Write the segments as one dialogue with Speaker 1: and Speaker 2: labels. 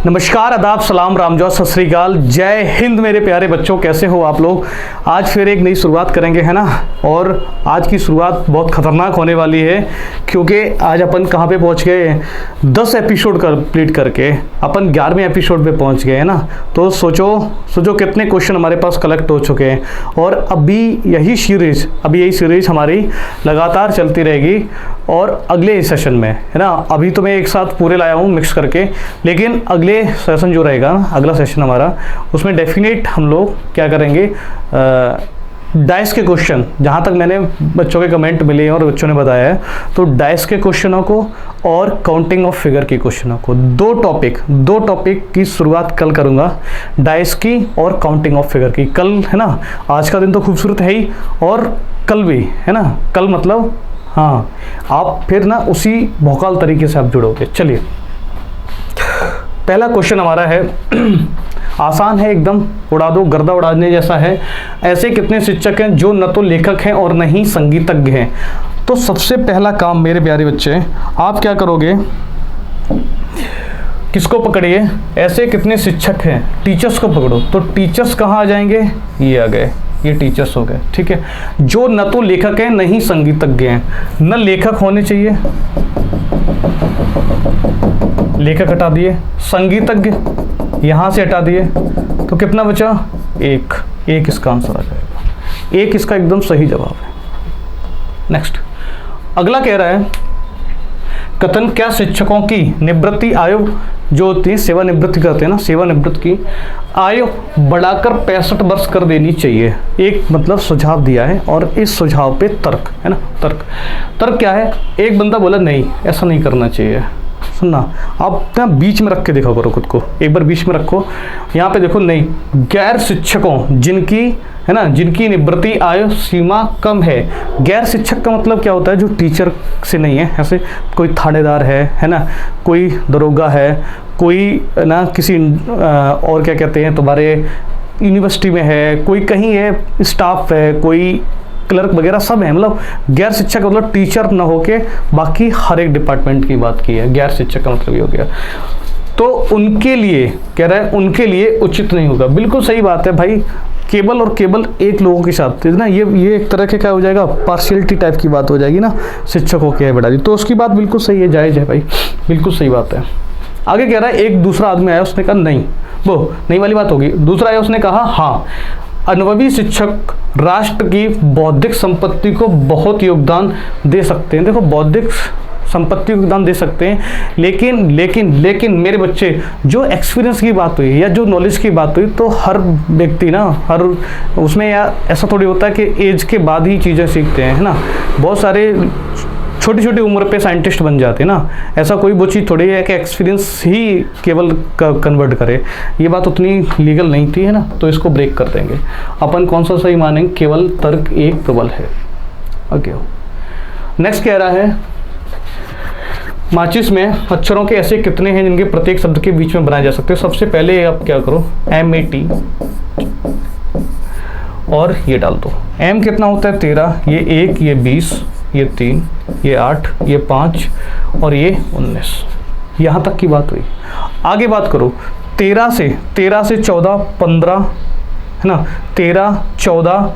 Speaker 1: नमस्कार, आदाब, सलाम, रामजोत, सत श्री अकाल, जय हिंद मेरे प्यारे बच्चों। कैसे हो आप लोग। आज फिर एक नई शुरुआत करेंगे, है ना। और आज की शुरुआत बहुत खतरनाक होने वाली है, क्योंकि आज अपन कहाँ पे पहुँच गए, 10 एपिसोड कंप्लीट करके अपन 11वें एपिसोड पे पहुँच गए, है ना। तो सोचो कितने क्वेश्चन हमारे पास कलेक्ट हो चुके हैं। और अभी यही सीरीज हमारी लगातार चलती रहेगी और अगले सेशन में, है ना। अभी तो मैं एक साथ पूरे लाया हूँ मिक्स करके, लेकिन अगले सेशन जो रहेगा, अगला सेशन हमारा, उसमें डेफिनेट हम लोग क्या करेंगे, डाइस के क्वेश्चन, जहाँ तक मैंने बच्चों के कमेंट मिले हैं और बच्चों ने बताया है, तो डाइस के क्वेश्चनों को और काउंटिंग ऑफ फिगर के क्वेश्चनों को, दो टॉपिक की शुरुआत कल करूँगा, डाइस की और काउंटिंग ऑफ फिगर की। कल, है ना, आज का दिन तो खूबसूरत है ही, और कल भी, है ना। कल मतलब हाँ, आप फिर ना उसी भौकाल तरीके से आप जुड़ोगे। चलिए, पहला क्वेश्चन हमारा है, आसान है एकदम, उड़ा दो, गर्दा उड़ाने जैसा है। ऐसे कितने शिक्षक हैं जो न तो लेखक हैं और न ही संगीतज्ञ हैं। तो सबसे पहला काम मेरे प्यारे बच्चे, आप क्या करोगे, किसको पकड़िए, ऐसे कितने शिक्षक हैं, टीचर्स को पकड़ो। तो टीचर्स कहाँ आ जाएंगे, ये आ गए, ये टीचर्स हो गए, ठीक है। जो न तो लेखक हैं न ही संगीतज्ञ हैं, न लेखक होने चाहिए, लेखक हटा दिए, संगीतज्ञ यहाँ से हटा दिए, तो कितना बचा, एक इसका आंसर आ जाएगा, एक इसका एकदम सही जवाब है। नेक्स्ट, अगला कह रहा है, कथन क्या शिक्षकों की निवृत्ति आयु जो होती है, सेवानिवृत्ति करते हैं ना, सेवानिवृत्ति की आयु बढ़ाकर 65 वर्ष कर देनी चाहिए। एक मतलब सुझाव दिया है, और इस सुझाव पे तर्क है ना, तर्क क्या है। एक बंदा बोला नहीं, ऐसा नहीं करना चाहिए। सुनना, आप ना बीच में रख के देखा करो खुद को, एक बार बीच में रखो। यहाँ पे देखो, नहीं, गैर शिक्षकों जिनकी, है ना, जिनकी निवृत्ति आयु सीमा कम है। गैर शिक्षक का मतलब क्या होता है, जो टीचर से नहीं है, ऐसे कोई थानेदार है ना, कोई दरोगा है, कोई ना किसी और क्या कहते हैं तुम्हारे यूनिवर्सिटी में है, कोई कहीं है, स्टाफ है, कोई क्लर्क वगैरह सब है। मतलब गैर शिक्षक का मतलब टीचर न होके बाकी हर एक डिपार्टमेंट की बात की है, गैर शिक्षक का मतलब ये हो गया। तो उनके लिए कह रहा है, उनके लिए उचित नहीं होगा। बिल्कुल सही बात है भाई, केवल और केवल एक लोगों के साथ ना, ये एक तरह के क्या हो जाएगा, पार्शियलिटी टाइप की बात हो जाएगी ना, शिक्षकों की है बेटा जी। तो उसकी बात बिल्कुल सही है, जायज़ है भाई, बिल्कुल सही बात है। आगे कह रहा है, एक दूसरा आदमी आया, उसने कहा नहीं, वो नहीं वाली बात होगी। दूसरा आया, उसने कहा हाँ, अनुभवी शिक्षक राष्ट्र की बौद्धिक संपत्ति को बहुत योगदान दे सकते हैं। देखो, बौद्धिक संपत्ति को योगदान दे सकते हैं, लेकिन मेरे बच्चे, जो एक्सपीरियंस की बात हुई या जो नॉलेज की बात हुई, तो हर व्यक्ति ना, हर उसमें या ऐसा थोड़ी होता है कि एज के बाद ही चीज़ें सीखते हैं, है ना। बहुत सारे छोटी छोटी उम्र पे साइंटिस्ट बन जाते हैं ना, ऐसा कोई वो चीज़ थोड़ी है कि एक्सपीरियंस ही केवल कन्वर्ट करे। ये बात उतनी लीगल नहीं थी, है ना। तो इसको ब्रेक कर देंगे अपन, कौन सा सही मानेंगे, केवल तर्क एक प्रबल है। ओके, नेक्स्ट कह रहा है, माचिस में अक्षरों के ऐसे कितने हैं जिनके प्रत्येक शब्द के बीच में बनाए जा सकते हैं। सबसे पहले आप क्या करो, MAT और ये डाल दो। M कितना होता है, 13, ये 1, ये 20, ये 3, ये 8, ये 5 और ये 19। यहाँ तक की बात हुई। आगे बात करो, 13 से 14, 15, है ना, 13, 14,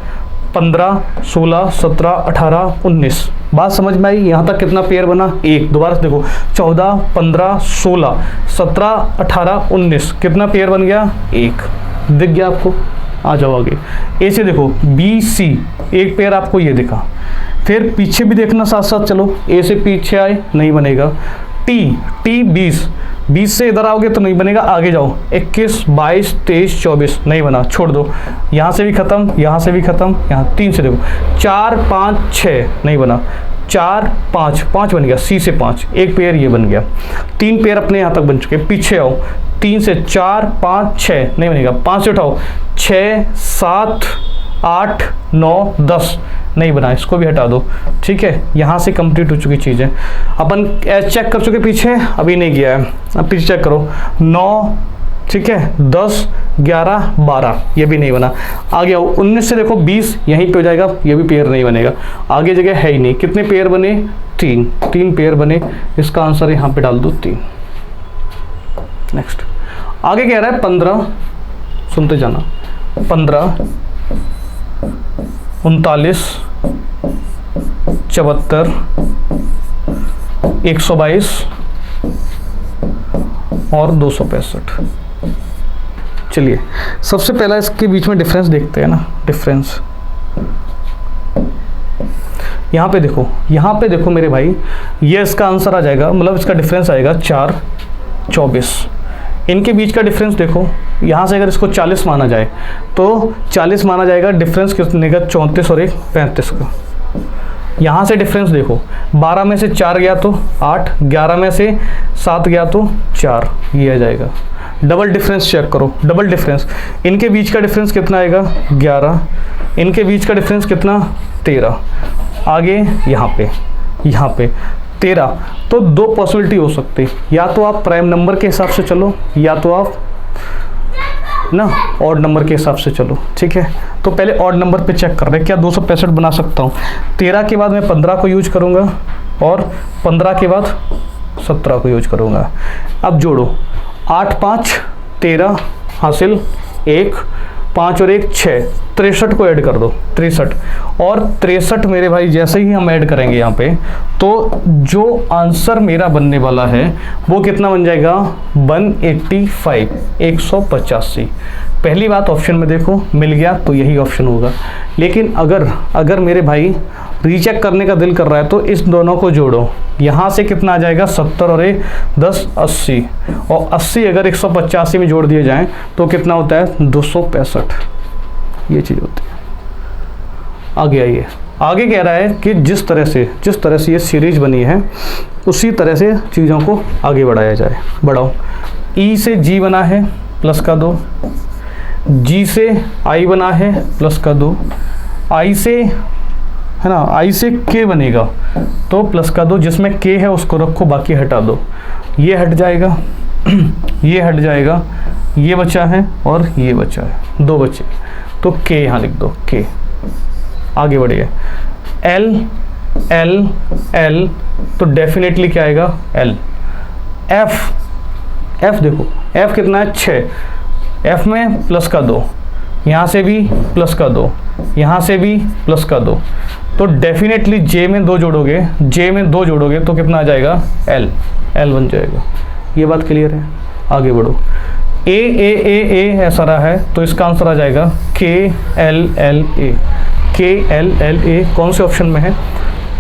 Speaker 1: 15, 16, 17, 18, 19। बात समझ में आई। यहाँ तक कितना पेयर बना, एक। दोबारा से देखो, 14, 15, 16, 17, 18, 19, कितना पेयर बन गया, एक। दिख गया आपको, आ जाओ आगे। ए से देखो, BC, एक पेयर आपको ये दिखा। फिर पीछे भी देखना साथ साथ, चलो, ए से पीछे आए, नहीं बनेगा। T 20 से इधर आओगे तो नहीं बनेगा, आगे जाओ, 21, 22, 23, 24, नहीं बना, छोड़ दो। यहाँ से भी खत्म, यहाँ से भी खत्म, यहाँ 3 से देखो, 4, 5, 6, नहीं बना, 4, 5 बन गया, C से 5, एक पेयर ये बन गया। 3 पेयर अपने यहाँ तक बन चुके। पीछे आओ, 3 से 4, 5, 6, नहीं बनेगा, 5 से उठाओ, 6, 7, 8, 9, 10, नहीं बना, इसको भी हटा दो। ठीक है, यहाँ से कंप्लीट हो चुकी चीज़ें। अपन चेक कर चुके पीछे, अभी नहीं गया है, अब पीछे चेक करो, 9, ठीक है, 10, 11, 12, ये भी नहीं बना। आगे आओ, 19 से देखो, 20 यहीं पे हो जाएगा, ये भी पेयर नहीं बनेगा, आगे जगह है ही नहीं। कितने पेयर बने, 3 पेयर बने, इसका आंसर यहाँ पे डाल दो 3। नेक्स्ट, आगे कह रहा है 15, सुनते जाना, 15, 39, 74, 122 और 265। चलिए सबसे पहला इसके बीच में डिफरेंस देखते हैं ना, डिफरेंस यहाँ पे देखो, यहाँ पे देखो मेरे भाई, ये इसका आंसर आ जाएगा, मतलब इसका डिफरेंस आएगा 4, 24। इनके बीच का डिफरेंस देखो, यहाँ से अगर इसको 40 माना जाए तो 40 माना जाएगा, डिफरेंस कितने का, 34 और 1 35 का। यहाँ से डिफरेंस देखो, 12 में से 4 गया तो 8, 11 में से 7 गया तो 4, ये आ जाएगा। डबल डिफरेंस चेक करो, डबल डिफरेंस, इनके बीच का डिफरेंस कितना आएगा 11, इनके बीच का डिफरेंस कितना 13, आगे यहाँ पे 13। तो दो पॉसिबिलिटी हो सकती, या तो आप प्राइम नंबर के हिसाब से चलो, या तो आप ना ऑड नंबर के हिसाब से चलो, ठीक है। तो पहले ऑड नंबर पे चेक कर रहे हैं, क्या 265 बना सकता हूँ। 13 के बाद मैं 15 को यूज करूँगा और 15 के बाद 17 को यूज करूँगा। अब जोड़ो, 8 5 13 हासिल 1, 5 और 1 6, 63 को ऐड कर दो, 63 और 63 मेरे भाई जैसे ही हम ऐड करेंगे यहाँ पे, तो जो आंसर मेरा बनने वाला है वो कितना बन जाएगा 185, 185। पहली बात ऑप्शन में देखो मिल गया तो यही ऑप्शन होगा। लेकिन अगर मेरे भाई रीचेक करने का दिल कर रहा है तो इस दोनों को जोड़ो, यहाँ से कितना आ जाएगा 70 और 1 10 80, और 80 अगर 185 में जोड़ दिए जाएं तो कितना होता है 265। ये चीज़ होती है। आगे आइए, आगे कह रहा है कि जिस तरह से ये सीरीज बनी है उसी तरह से चीज़ों को आगे बढ़ाया जाए। बढ़ाओ, ई से जी बना है प्लस का 2, जी से आई बना है प्लस का 2, आई से है ना, आई से के बनेगा तो प्लस का 2, जिसमें के है उसको रखो, बाकी हटा दो, ये हट जाएगा ये हट जाएगा, ये बचा है और ये बचा है, 2 बचे, तो के यहाँ लिख दो, के। आगे बढ़िए, एल एल एल, तो डेफिनेटली क्या आएगा एल। एफ, एफ देखो, एफ कितना है 6, एफ में प्लस का 2, यहाँ से भी प्लस का 2, यहाँ से भी प्लस का 2, तो डेफिनेटली जे में 2 जोड़ोगे, जे में 2 जोड़ोगे तो कितना आ जाएगा एल, एल बन जाएगा। ये बात क्लियर है। आगे बढ़ो, ए ए ए ए ऐसा रहा है तो इसका आंसर आ जाएगा के एल एल ए, के एल एल ए कौन से ऑप्शन में है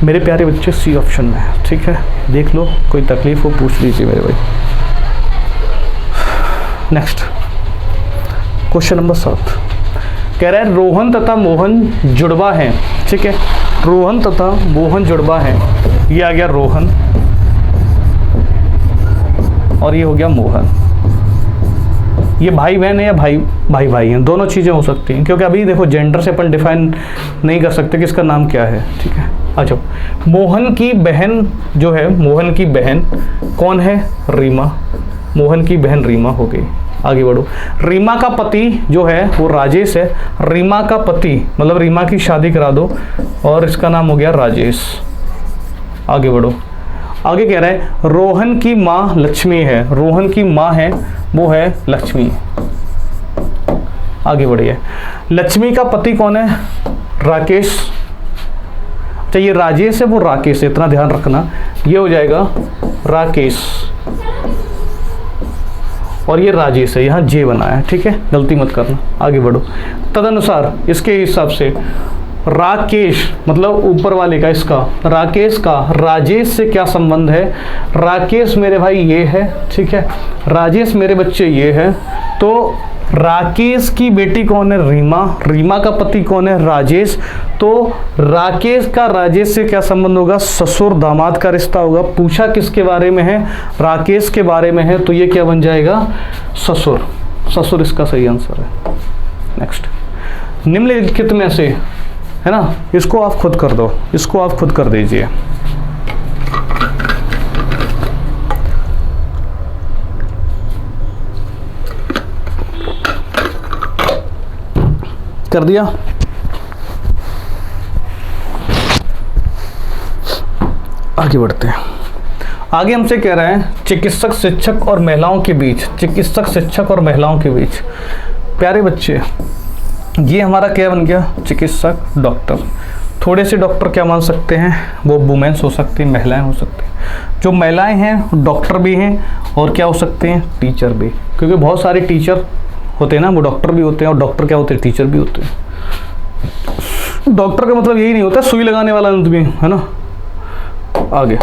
Speaker 1: मेरे प्यारे बच्चे, सी ऑप्शन में है, ठीक है। देख लो, कोई तकलीफ हो पूछ लीजिए मेरे भाई। नेक्स्ट क्वेश्चन नंबर 7 कह रहा है रोहन तथा मोहन जुड़वा हैं, ठीक है। रोहन तथा मोहन जुड़वा हैं, ये आ गया रोहन और ये हो गया मोहन। ये भाई बहन है या भाई हैं, दोनों चीज़ें हो सकती हैं, क्योंकि अभी देखो जेंडर से अपन डिफाइन नहीं कर सकते कि इसका नाम क्या है, ठीक है। अच्छा, मोहन की बहन जो है, मोहन की बहन कौन है, रीमा, मोहन की बहन रीमा हो गई। आगे बढ़ो, रीमा का पति जो है वो राजेश है, रीमा का पति मतलब रीमा की शादी करा दो और इसका नाम हो गया राजेश। आगे बढ़ो, आगे कह रहा है रोहन की माँ लक्ष्मी है, रोहन की माँ है वो है लक्ष्मी। आगे बढ़िए, लक्ष्मी का पति कौन है, राकेश। अच्छा, ये राजेश है वो राकेश है, इतना ध्यान रखना, ये हो जाएगा राकेश और ये राजेश है, यहाँ जे बना है, ठीक है, गलती मत करना। आगे बढ़ो, तदनुसार इसके हिसाब से राकेश मतलब ऊपर वाले का, इसका राकेश का राजेश से क्या संबंध है। राकेश मेरे भाई ये है, ठीक है, राजेश मेरे बच्चे ये है, तो राकेश की बेटी कौन है, रीमा, रीमा का पति कौन है, राजेश, तो राकेश का राजेश से क्या संबंध होगा, ससुर दामाद का रिश्ता होगा। पूछा किसके बारे में है, राकेश के बारे में है, तो ये क्या बन जाएगा ससुर, ससुर इसका सही आंसर है। नेक्स्ट, निम्नलिखित में से है ना, इसको आप खुद कर दो, इसको आप खुद कर दीजिए। कर दिया, आगे बढ़ते हैं। आगे हमसे कह रहा है चिकित्सक शिक्षक और महिलाओं के बीच, चिकित्सक शिक्षक और महिलाओं के बीच। प्यारे बच्चे, ये हमारा क्या बन गया, चिकित्सक डॉक्टर। थोड़े से डॉक्टर क्या मान सकते हैं, वो वुमेन्स हो सकती हैं, महिलाएं हो सकती हैं। जो महिलाएं हैं डॉक्टर भी हैं और क्या हो सकते हैं, टीचर भी, क्योंकि बहुत सारे टीचर होते हैं ना, वो डॉक्टर भी होते हैं, और डॉक्टर क्या होते हैं, टीचर भी होते हैं। डॉक्टर का मतलब यही नहीं होता सुई लगाने वाला आदमी, है ना। आगे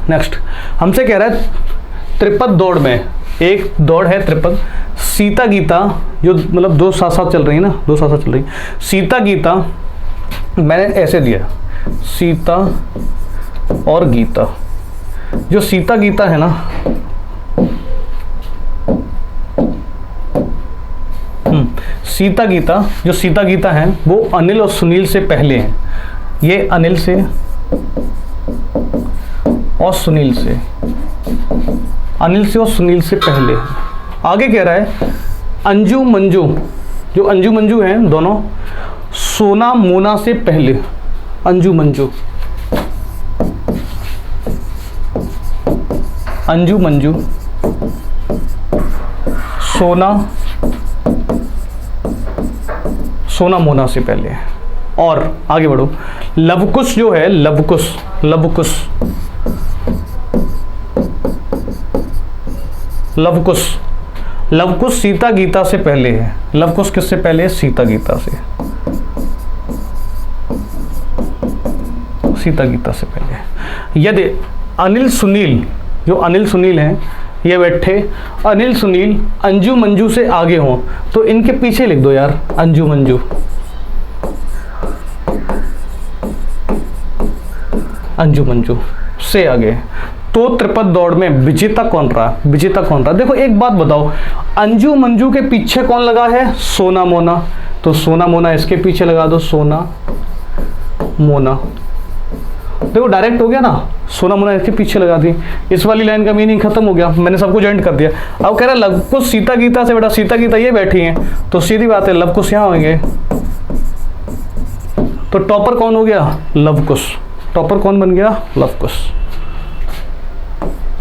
Speaker 1: नेक्स्ट हमसे कह रहा है त्रिपद दौड़ में, एक दौड़ है त्रिपद, सीता गीता, जो मतलब दो साथ साथ चल रही है ना, दो साथ साथ चल रही, सीता गीता मैंने ऐसे दिया, सीता और गीता। जो सीता गीता है ना, सीता गीता, जो सीता गीता है वो अनिल और सुनील से पहले है। ये अनिल से और सुनील से, अनिल से और सुनील से पहले है। आगे कह रहा है अंजू मंजू, जो अंजू मंजू हैं दोनों, सोना मोना से पहले। अंजू मंजू, अंजू मंजू, सोना सोना मोना से पहले है। और आगे बढ़ो, लवकुश जो है, लवकुश, लवकुश, लवकुश, लवकुश सीता गीता से पहले है। लवकुश किससे पहले है, सीता गीता से, सीता गीता से पहले है। यदि अनिल सुनील, जो अनिल सुनील हैं, ये बैठे अनिल सुनील अंजू मंजू से आगे हों तो इनके पीछे लिख दो यार, अंजू मंजू, अंजू मंजू से आगे। तो त्रिपद दौड़ में विजेता कौन रहा, विजेता कौन रहा। देखो एक बात बताओ, अंजू मंजू के पीछे कौन लगा है, सोना मोना, तो सोना मोना इसके पीछे लगा दो, सोना मोना। देखो डायरेक्ट हो गया ना, सोना मोना इसके पीछे लगा दी, इस वाली लाइन का मीनिंग खत्म हो गया, मैंने सबको जॉइंट कर दिया। अब कह रहा है लवकुश सीता गीता से, बेटा सीता गीता ये बैठी हैं तो सीधी बात है लवकुश यहाँ होंगे, तो टॉपर कौन हो गया, लवकुश। टॉपर कौन बन गया, लवकुश।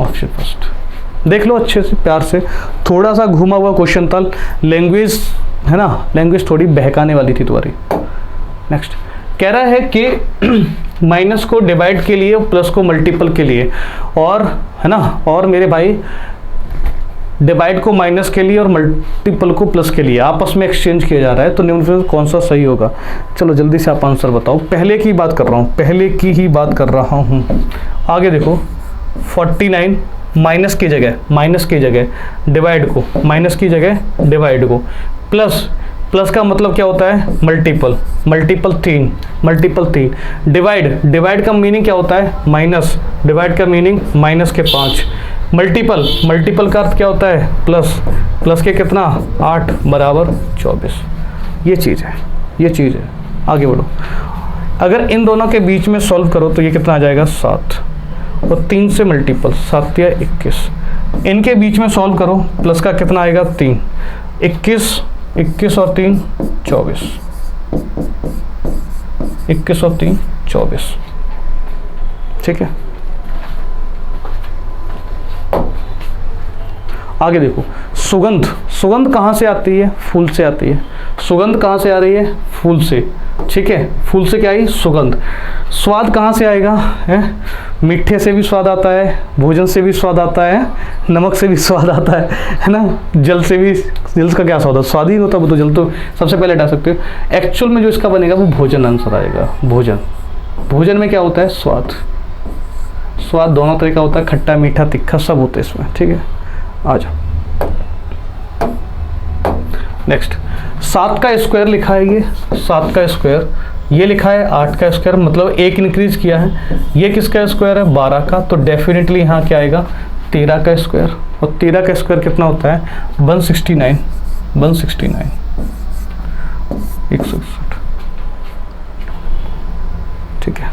Speaker 1: ऑप्शन फर्स्ट देख लो अच्छे से, प्यार से। थोड़ा सा घुमा हुआ क्वेश्चन था, लैंग्वेज है ना, लैंग्वेज थोड़ी बहकाने वाली थी तुम्हारी। नेक्स्ट कह रहा है कि माइनस को डिवाइड के लिए, प्लस को मल्टीपल के लिए, और है ना, और मेरे भाई डिवाइड को माइनस के लिए और मल्टीपल को प्लस के लिए आपस में एक्सचेंज किया जा रहा है, तो निम्न में कौन सा सही होगा। चलो जल्दी से आप आंसर बताओ। पहले की बात कर रहा हूँ, पहले की ही बात कर रहा हूँ। आगे देखो 49 माइनस की जगह डिवाइड को, माइनस की जगह डिवाइड को, प्लस, प्लस का मतलब क्या होता है, multiple, multiple 3, multiple 3, divide, divide का मीनिंग क्या होता है, माइनस, डिवाइड का मीनिंग माइनस के 5, मल्टीपल, मल्टीपल का अर्थ क्या होता है, प्लस, प्लस के कितना 8 बराबर 24। ये चीज़ है, ये चीज़ है। आगे बढ़ो, अगर इन दोनों के बीच में सॉल्व करो तो ये कितना आ जाएगा 7, और 3 से मल्टीपल 7 या 21, इनके बीच में सॉल्व करो, प्लस का कितना आएगा 3, 21 और 3 24, 21 और 3 24, ठीक है। आगे देखो, सुगंध, सुगंध कहाँ से आती है, फूल से आती है। सुगंध कहाँ से आ रही है, फूल से, ठीक है। फूल से क्या आई, सुगंध। स्वाद कहाँ से आएगा, है, मीठे से भी स्वाद आता है, भोजन से भी स्वाद आता है, नमक से भी स्वाद आता है ना, जल से भी, जल का क्या स्वाद है, स्वाद ही होता है वो तो, जल तो सबसे पहले हटा सकते हो। एक्चुअल में जो इसका बनेगा वो भोजन आंसर आएगा, भोजन। भोजन में क्या होता है, स्वाद, स्वाद दोनों तरह का होता है, खट्टा मीठा तीखा सब होता है इसमें, ठीक है। आ जाओ नेक्स्ट, 7 का स्क्वायर लिखा है, ये 7 का स्क्वायर, ये लिखा है 8 का स्क्वायर, मतलब एक इंक्रीज किया है। ये किसका स्क्वायर है, 12 का, तो डेफिनेटली यहाँ क्या आएगा 13 का स्क्वायर, और 13 का स्क्वायर कितना होता है 169, 169, 161, ठीक है।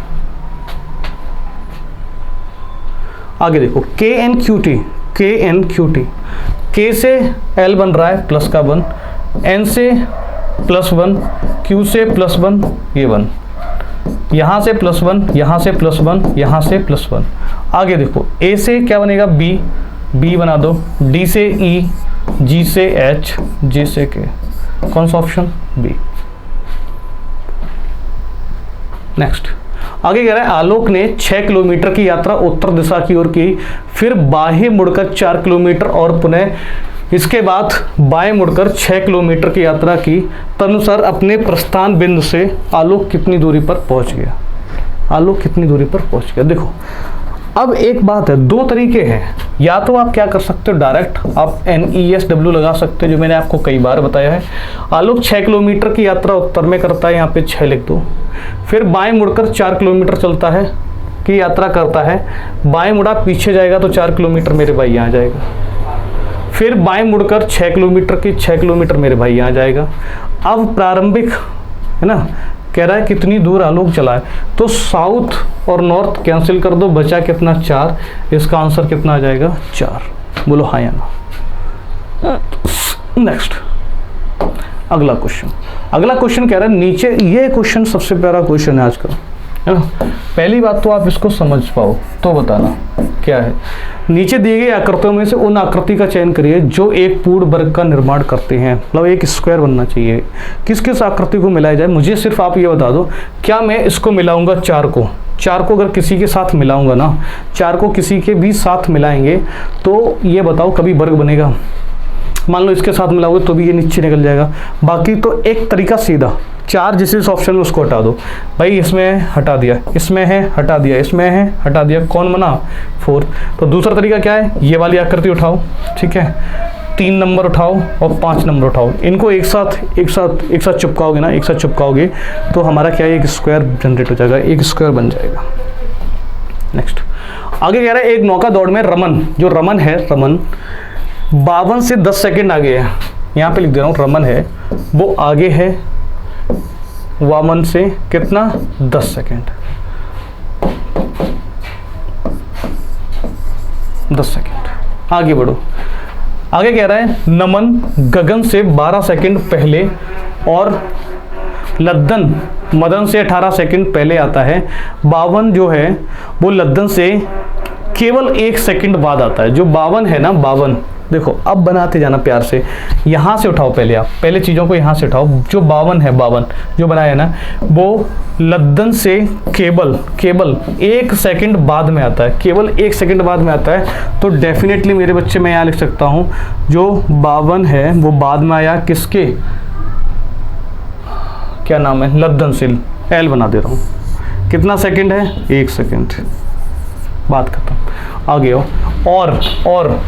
Speaker 1: आगे देखो KNQT, KNQT, K से L बन रहा है प्लस का 1, N से +1, Q से +1, ये 1, यहाँ से +1, यहाँ से +1, यहाँ से +1। आगे देखो A से क्या बनेगा B, B बना दो, D से E, G से H, G से K। कौन सा ऑप्शन? B। नेक्स्ट आगे कह रहा है आलोक ने 6 किलोमीटर की यात्रा उत्तर दिशा की ओर की, फिर बाहें मुड़कर 4 किलोमीटर और पुनः इसके बाद बाएं मुड़कर 6 किलोमीटर की यात्रा की। तदनुसार अपने प्रस्थान बिंदु से आलोक कितनी दूरी पर पहुंच गया? आलोक कितनी दूरी पर पहुंच गया? देखो अब एक बात है, दो तरीके हैं। या तो आप क्या कर सकते हो, डायरेक्ट आप NESW लगा सकते हो, जो मैंने आपको कई बार बताया है। आलोक 6 किलोमीटर की यात्रा उत्तर में करता है, यहाँ पे 6 लिख दो। फिर बाएं मुड़कर 4 किलोमीटर चलता है की यात्रा करता है, बाएं मुड़ा पीछे जाएगा तो 4 किलोमीटर मेरे भाई यहाँ जाएगा। फिर बाएं मुड़कर 6 किलोमीटर की 6 किलोमीटर मेरे भाई यहाँ जाएगा। अब प्रारंभिक है ना, कह रहा है कितनी दूर आलोक चला है, तो साउथ और नॉर्थ कैंसिल कर दो, बचा कितना? 4। इसका आंसर कितना आ जाएगा? 4। बोलो हाँ या ना। नेक्स्ट अगला क्वेश्चन। अगला क्वेश्चन कह रहा है नीचे, ये क्वेश्चन सबसे प्यारा क्वेश्चन है आज का, है ना। पहली बात तो आप इसको समझ पाओ तो बताना क्या है। नीचे दिए गए आकृतियों में से उन आकृति का चयन करिए जो एक पूर्ण वर्ग का निर्माण करते हैं, मतलब एक स्क्वायर बनना चाहिए। किस किस आकृति को मिलाया जाए, मुझे सिर्फ आप ये बता दो। क्या मैं इसको मिलाऊंगा 4 को? 4 को अगर किसी के साथ मिलाऊंगा ना, 4 को किसी के भी साथ मिलाएंगे तो ये बताओ कभी वर्ग बनेगा? मान लो इसके साथ मिलाओगे तो भी ये नीचे निकल जाएगा। बाकी तो एक तरीका सीधा, 4 जिस इस ऑप्शन में उसको हटा दो। भाई इसमें है हटा दिया, इसमें है हटा दिया, इसमें है हटा दिया, कौन बना? 4। तो दूसरा तरीका क्या है, ये वाली आकृति उठाओ, ठीक है, 3 नंबर उठाओ और 5 नंबर उठाओ, इनको एक साथ चिपकाओगे ना, एक साथ चिपकाओगे तो हमारा क्या है, एक स्क्वायर जनरेट हो जाएगा, एक स्क्वायर बन जाएगा। नेक्स्ट आगे कह रहा है एक नौका दौड़ में रमन, जो रमन है, रमन 52 से 10 सेकंड आगे है। यहाँ पे लिख दे रहा हूँ, रमन है वो आगे है वामन से कितना? 10 सेकंड। 10 सेकंड आगे बढ़ो। आगे कह रहा है नमन गगन से 12 सेकंड पहले और लद्दन मदन से 18 सेकंड पहले आता है। 52 जो है वो लद्दन से केवल 1 सेकंड बाद आता है। जो 52 है ना, 52 देखो अब बनाते जाना प्यार से, यहाँ से उठाओ पहले, आप पहले चीज़ों को यहाँ से उठाओ। जो 52 है, 52 जो बनाया है ना, वो लद्दन से केवल 1 सेकंड बाद में आता है, केवल 1 सेकंड बाद में आता है। तो डेफिनेटली मेरे बच्चे मैं यहाँ लिख सकता हूँ जो 52 है वो बाद में आया किसके, क्या नाम है, लद्दन से। L बना दे रहा हूँ। कितना सेकंड है? 1 सेकंड। बात खत्म। आगे हो। और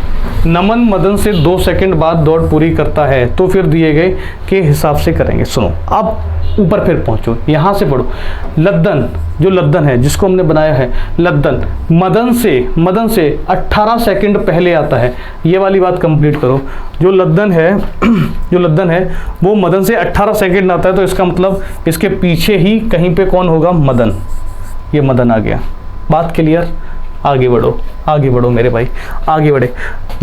Speaker 1: नमन मदन से 2 सेकंड बाद दौड़ पूरी करता है, तो फिर दिए गए के हिसाब से करेंगे। सुनो अब ऊपर फिर पहुंचो, यहाँ से पढ़ो। लद्दन, जो लद्दन है जिसको हमने बनाया है, लद्दन मदन से 18 सेकंड पहले आता है। ये वाली बात कंप्लीट करो। जो लद्दन है वो मदन से 18 सेकंड आता है, तो इसका मतलब इसके पीछे ही कहीं पे कौन होगा? मदन। ये मदन आ गया। बात क्लियर? आगे बढ़ो मेरे भाई, आगे बढ़े।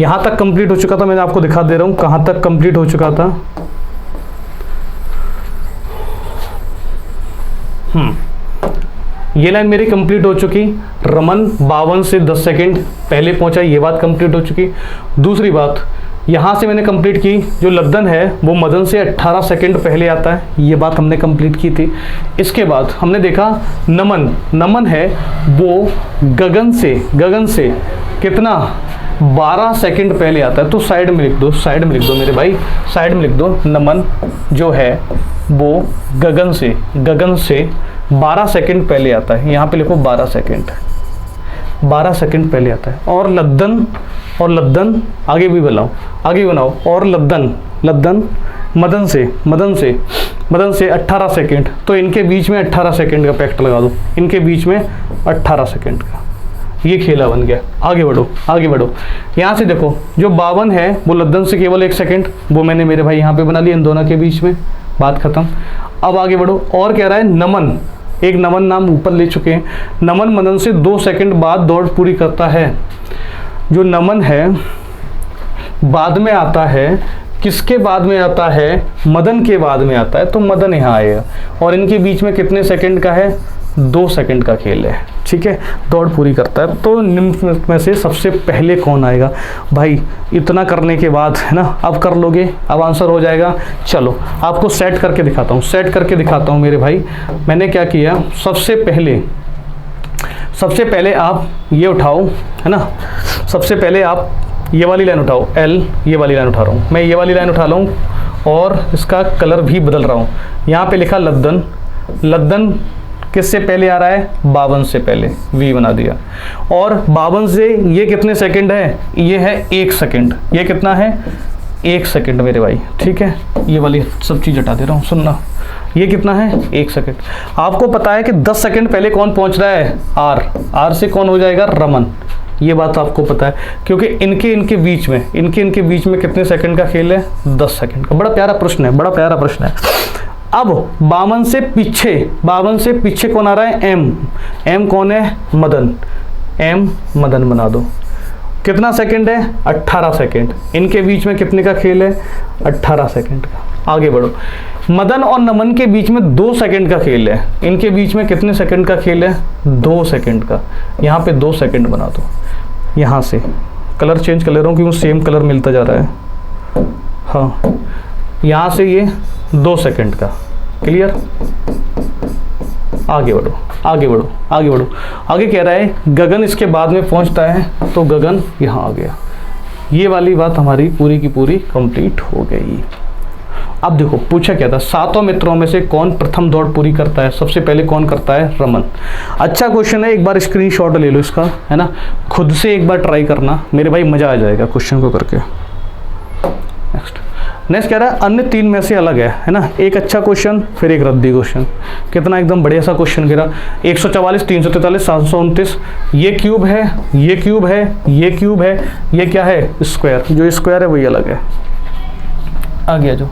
Speaker 1: यहाँ तक कंप्लीट हो चुका था, मैंने आपको दिखा दे रहा हूँ कहाँ तक कंप्लीट हो चुका था। ये लाइन मेरी कंप्लीट हो चुकी। रमन 52 से 10 सेकंड पहले पहुंचा, ये बात कंप्लीट हो चुकी। दूसरी बात यहाँ से मैंने कंप्लीट की, जो लद्दन है वो मदन से 18 सेकंड पहले आता है, ये बात हमने कंप्लीट की थी। इसके बाद हमने देखा नमन है वो गगन से कितना? 12 सेकंड पहले आता है। तो साइड में लिख दो मेरे भाई, साइड में लिख दो। नमन जो है वो गगन से 12 सेकंड पहले आता है। यहाँ पे लिखो 12 12 सेकंड पहले आता है। और लद्दन आगे भी बनाओ। और लद्दन मदन से 18 सेकंड, तो इनके बीच में 18 सेकंड का पैक्ट लगा दो, इनके बीच में 18 सेकंड का। ये खेला बन गया। आगे बढ़ो। यहाँ से देखो जो 52 है वो लद्दन से केवल 1 सेकंड, वो मैंने मेरे भाई यहाँ पे बना लिया इन दोनों के बीच में। बात खत्म। अब आगे बढ़ो। और कह रहा है नमन, एक नमन नाम ऊपर ले चुके हैं। नमन मदन से 2 सेकंड बाद दौड़ पूरी करता है। जो नमन है बाद में आता है, किसके बाद में आता है? मदन के बाद में आता है, तो मदन यहाँ आएगा। और इनके बीच में कितने सेकंड का है? 2 सेकंड का खेल है, ठीक है, दौड़ पूरी करता है। तो निम्न में से सबसे पहले कौन आएगा? भाई इतना करने के बाद है ना, अब कर लोगे, अब आंसर हो जाएगा। चलो आपको सेट करके दिखाता हूँ, सेट करके दिखाता हूँ मेरे भाई। मैंने क्या किया, सबसे पहले आप ये उठाओ, है ना, सबसे पहले आप ये वाली लाइन उठाओ, एल, ये वाली लाइन उठा रहा हूँ मैं, ये वाली लाइन उठा लूँ और इसका कलर भी बदल रहा हूँ। यहाँ पे लिखा लद्दन, लद्दन किससे पहले आ रहा है? 52 से पहले, वी बना दिया। और 52 से ये कितने सेकंड है? ये है 1 सेकंड। ये कितना है? 1 सेकंड मेरे भाई, ठीक है। ये वाली सब चीज़ हटा दे रहा हूँ, सुनना। ये कितना है? 1 सेकंड। आपको पता है कि 10 सेकंड पहले कौन पहुँच रहा है? आर। आर से कौन हो जाएगा? रमन। ये बात आपको पता है, क्योंकि इनके बीच में कितने सेकंड का खेल है? 10 सेकंड का। बड़ा प्यारा प्रश्न है, बड़ा प्यारा प्रश्न है। अब 52 से पीछे कौन आ रहा है? एम। एम कौन है? मदन। एम मदन बना दो। कितना सेकंड है? 18 सेकंड। इनके बीच में कितने का खेल है? 18 सेकंड का। आगे बढ़ो। मदन और नमन के बीच में 2 सेकंड का खेल है। इनके बीच में कितने सेकंड का खेल है? 2 सेकंड का। यहाँ पे 2 सेकंड बना दो। यहाँ से कलर चेंज कर ले रहा हूँ क्योंकि सेम कलर मिलता जा रहा है। हाँ, यहाँ से ये 2 सेकंड का। क्लियर? आगे बढ़ो, आगे बढ़ो, आगे बढ़ो। आगे कह रहा है गगन इसके बाद में पहुंचता है, तो गगन यहाँ आ गया। ये वाली बात हमारी पूरी की पूरी कंप्लीट हो गई। अब देखो पूछा क्या था, 7 मित्रों में से कौन प्रथम दौड़ पूरी करता है? सबसे पहले कौन करता है? रमन। अच्छा क्वेश्चन है, एक बार स्क्रीनशॉट ले लो इसका, है ना, खुद से एक बार ट्राई करना मेरे भाई, मजा आ जाएगा क्वेश्चन को करके। नेक्स्ट कह रहा है अन्य 3 में से अलग है ना। एक अच्छा क्वेश्चन, फिर एक रद्दी क्वेश्चन। कितना एकदम बढ़िया सा क्वेश्चन गिरा। 144, 343, 729। ये क्यूब है, ये क्यूब है, ये क्यूब है, ये क्या है? स्क्वायर। जो स्क्वायर है वही अलग है। आगे जो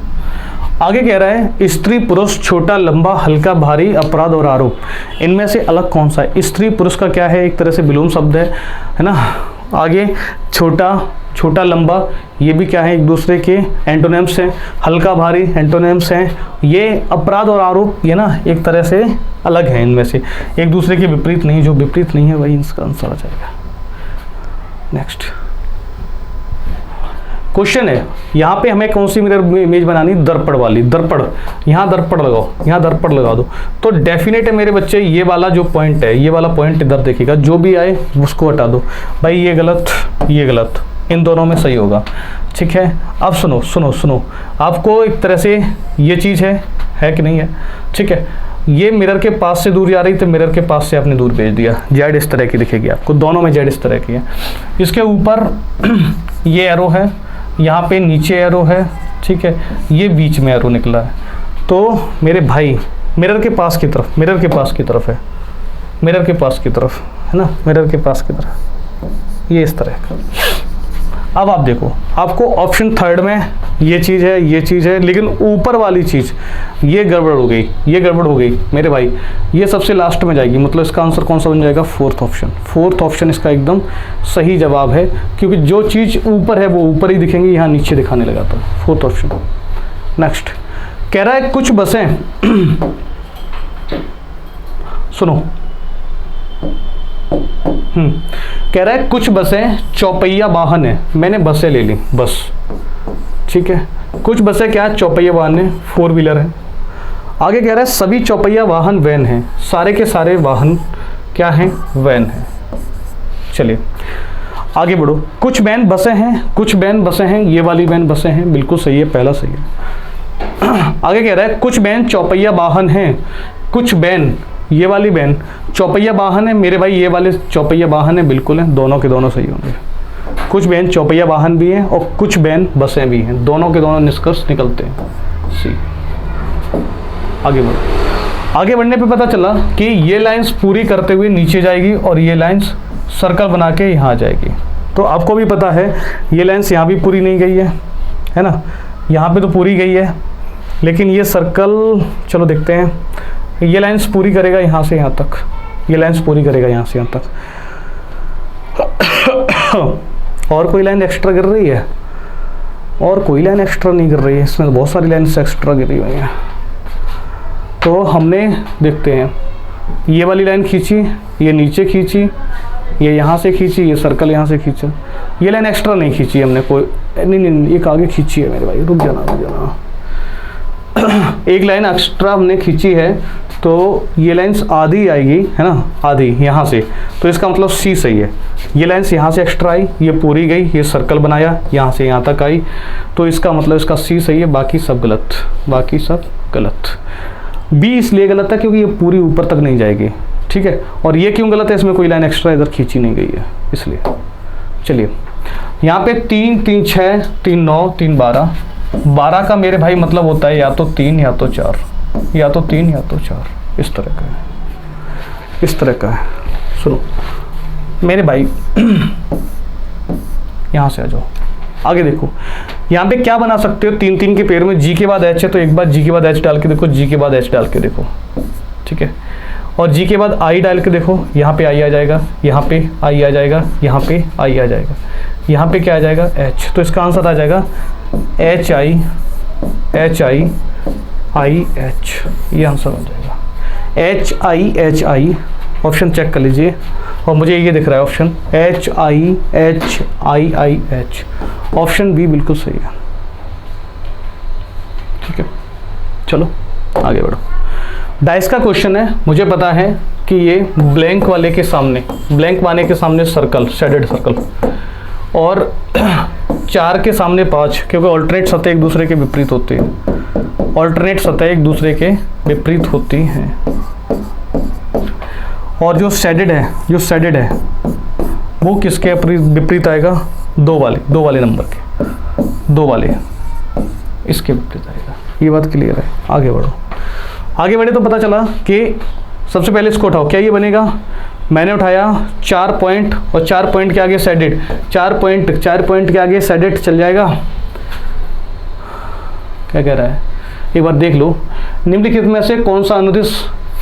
Speaker 1: आगे कह रहा है स्त्री पुरुष, छोटा लंबा, हल्का भारी, अपराध और आरोप, इनमें से अलग कौन सा है? स्त्री पुरुष का क्या है? एक तरह से विलोम शब्द है ना। आगे छोटा लंबा, ये भी क्या है? एक दूसरे के एंटोनिम्स हैं। हल्का भारी एंटोनिम्स हैं। ये अपराध और आरोप, ये ना एक तरह से अलग है, इनमें से एक दूसरे के विपरीत नहीं। जो विपरीत नहीं है वही इसका आंसर आ जाएगा। नेक्स्ट क्वेश्चन है, यहाँ पे हमें कौन सी मिरर इमेज बनानी? दर्पण वाली। दर्पण, यहाँ दर्पण लगाओ, यहाँ दर्पण लगा दो। तो डेफिनेट है मेरे बच्चे, ये वाला जो पॉइंट है, ये वाला पॉइंट इधर देखिएगा, जो भी आए उसको हटा दो। भाई ये गलत, ये गलत, इन दोनों में सही होगा, ठीक है। अब सुनो सुनो सुनो, आपको एक तरह से ये चीज़ है कि नहीं है? ठीक है, ये मिरर के पास से दूर जा रही, तो मिरर के पास से आपने दूर भेज दिया। जेड इस तरह की दिखेगी आपको, दोनों में जेड इस तरह की है। इसके ऊपर ये एरो है, यहाँ पे नीचे एरो है, ठीक है, ये बीच में एरो निकला है। तो मेरे भाई मिरर के पास की तरफ, मिरर के पास की तरफ है, मिरर के पास की तरफ है ना, मिरर के पास की तरफ, ये इस तरह का। अब आप देखो, आपको ऑप्शन 3 में ये चीज़ है, ये चीज़ है, लेकिन ऊपर वाली चीज़ ये गड़बड़ हो गई, ये गड़बड़ हो गई मेरे भाई, ये सबसे लास्ट में जाएगी। मतलब इसका आंसर कौन सा बन जाएगा? 4th option. 4th ऑप्शन इसका एकदम सही जवाब है, क्योंकि जो चीज़ ऊपर है वो ऊपर ही दिखेंगी, यहाँ नीचे दिखाने लगा था। 4th option. नेक्स्ट कह रहा है कुछ बसें सुनो, कह रहा है कुछ बसें चौपहिया वाहन है। मैंने बसें ले ली, बस, ठीक है। कुछ बसें क्या है? चौपहिया वाहन है, 4 व्हीलर है। आगे कह रहा है सभी चौपहिया वाहन वैन हैं। सारे के सारे वाहन क्या हैं? वैन है। चलिए आगे बढ़ो। कुछ वैन बसें हैं, कुछ वैन बसें हैं, ये वाली वैन बसें हैं, बिल्कुल सही है, पहला सही है। आगे कह रहा है कुछ वैन चौपहिया वाहन हैं, कुछ वैन, ये वाली वैन चौपहिया वाहन है मेरे भाई, ये वाले चौपहिया वाहन है, बिल्कुल है, दोनों के दोनों सही होंगे। कुछ वैन चौपहिया वाहन भी हैं और कुछ वैन बसें भी हैं, दोनों के दोनों निष्कर्ष निकलते हैं सी। आगे बढ़ो। आगे बढ़ने पे पता चला कि ये लाइंस पूरी करते हुए नीचे जाएगी और ये लाइंस सर्कल बना के यहाँ आ जाएगी। तो आपको भी पता है ये लाइंस यहाँ भी पूरी नहीं गई है ना, यहाँ पे तो पूरी गई है, लेकिन ये सर्कल चलो देखते हैं, ये लाइंस पूरी करेगा यहाँ से यहाँ तक, ये लाइंस पूरी करेगा यहाँ से यहाँ तक। और कोई लाइन एक्स्ट्रा गिर रही है? और कोई लाइन एक्स्ट्रा नहीं गिर रही है, इसमें तो बहुत सारी लाइन्स एक्स्ट्रा गिरी हुई हैं। तो हमने देखते हैं ये वाली लाइन खींची, ये नीचे खींची, ये यहाँ से खींची, ये सर्कल यहाँ से खींचा। ये लाइन एक्स्ट्रा नहीं खींची हमने, कोई नहीं एक आगे खींची है मेरे भाई, रुक जाना एक लाइन एक्स्ट्रा हमने खींची है, तो ये लाइन्स आधी आएगी, है ना, आधी यहाँ से, तो इसका मतलब सी सही है। ये लाइन्स यहाँ से एक्स्ट्रा आई, ये पूरी गई, ये सर्कल बनाया, यहाँ से यहाँ तक आई, तो इसका मतलब इसका सी सही है, बाकी सब गलत, बाकी सब गलत। बी इसलिए गलत है क्योंकि ये पूरी ऊपर तक नहीं जाएगी, ठीक है। और ये क्यों गलत है, इसमें कोई लाइन एक्स्ट्रा इधर खींची नहीं गई है, इसलिए। चलिए यहाँ पे 3 3 6 3 9 3 12, 12 का मेरे भाई मतलब होता है या तो 3 या तो 4, या तो 3 या तो 4, इस तरह का है, इस तरह का है। सुनो मेरे भाई यहाँ से आ जाओ, आगे देखो यहाँ पे क्या बना सकते हो, 3 3 के पेयर में जी के बाद एच है, तो एक बार जी के बाद एच डाल के देखो, जी के बाद एच डाल के देखो, ठीक है। और जी के बाद आई डाल के देखो, यहाँ पे आई आ जाएगा, यहाँ पे आई आ जाएगा, यहाँ पे आई आ जाएगा, यहाँ पे क्या आ जाएगा, एच। तो इसका आंसर आ जाएगा एच आई आई एच, ये आंसर हो जाएगा एच आई। ऑप्शन चेक कर लीजिए, और मुझे ये दिख रहा है option H I H, option B बिल्कुल सही है, ठीक है। चलो आगे बढ़ो। डाइस का क्वेश्चन है, मुझे पता है कि ये ब्लैंक वाले के सामने, ब्लैंक वाले के सामने सर्कल, शेडेड सर्कल, और 4 के सामने 5, क्योंकि ऑल्टरनेट सतह एक दूसरे के विपरीत होती है, ऑल्टरनेट सतह एक दूसरे के विपरीत होती हैं। और जो शेडेड है वो किसके विपरीत आएगा, 2 वाले नंबर के, 2 वाले इसके विपरीत आएगा। ये बात क्लियर है, आगे बढ़ो। आगे बढ़े तो पता चला कि सबसे पहले इसको उठाओ, क्या ये बनेगा, मैंने उठाया 4 पॉइंट, और 4 पॉइंट के आगे शेडेड, 4 पॉइंट के आगे शेडेड चल जाएगा। क्या कह रहा है, एक बार देख लो, निम्नलिखित में से कौन सा अनुदिश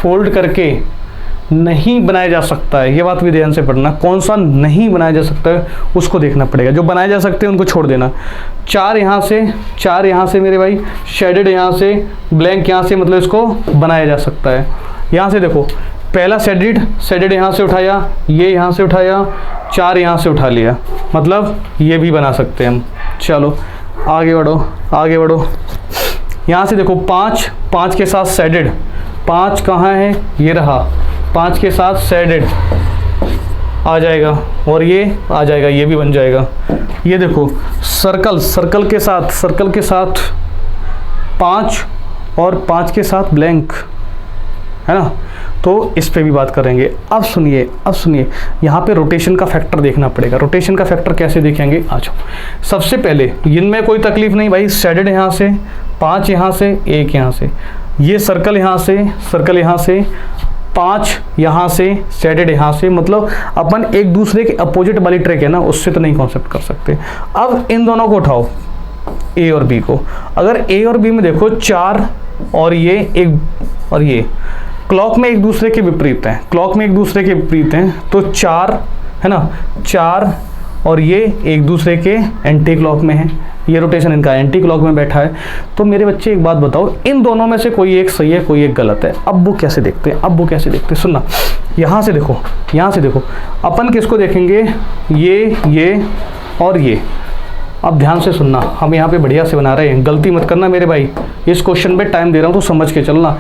Speaker 1: फोल्ड करके नहीं बनाया जा सकता है, ये बात भी ध्यान से पढ़ना, कौन सा नहीं बनाया जा सकता है उसको देखना पड़ेगा, जो बनाए जा सकते हैं उनको छोड़ देना। 4 यहाँ से मेरे भाई, शेडेड यहाँ से, ब्लैंक यहाँ से, मतलब इसको बनाया जा सकता है। यहाँ से देखो, पहला शेडेड यहाँ से उठाया, ये यहाँ से उठाया, 4 यहाँ से उठा लिया, मतलब ये भी बना सकते हैं हम। चलो आगे बढ़ो। यहाँ से देखो 5 के साथ शेडेड, 5 कहाँ है, ये रहा, 5 के साथ शेडेड आ जाएगा, और ये आ जाएगा, ये भी बन जाएगा। ये देखो सर्कल के साथ 5 और 5 के साथ ब्लैंक, है ना, तो इस पे भी बात करेंगे। अब सुनिए यहाँ पे रोटेशन का फैक्टर देखना पड़ेगा। रोटेशन का फैक्टर कैसे देखेंगे, आ जाओ। सबसे पहले इनमें कोई तकलीफ नहीं भाई, शेडेड यहाँ से, 5 यहाँ से, 1 यहाँ से, ये सर्कल यहाँ से, 5 यहाँ से, शेडेड यहाँ से, मतलब अपन एक दूसरे के अपोजिट वाली ट्रैक है ना, उससे तो नहीं कॉन्सेप्ट कर सकते। अब इन दोनों को उठाओ, ए और बी को। अगर ए और बी में देखो 4 और ये क्लॉक में एक दूसरे के विपरीत हैं, तो 4 है ना, 4 और ये एक दूसरे के एंटी क्लॉक में है, ये रोटेशन इनका एंटी क्लॉक में बैठा है। तो मेरे बच्चे एक बात बताओ, इन दोनों में से कोई एक सही है, कोई एक गलत है। अब वो कैसे देखते हैं, सुनना, यहाँ से देखो, अपन किसको देखेंगे, ये और ये। अब ध्यान से सुनना, हम यहाँ पे बढ़िया से बना रहे हैं, गलती मत करना मेरे भाई, इस क्वेश्चन पे टाइम दे रहा हूँ तो समझ के चलना।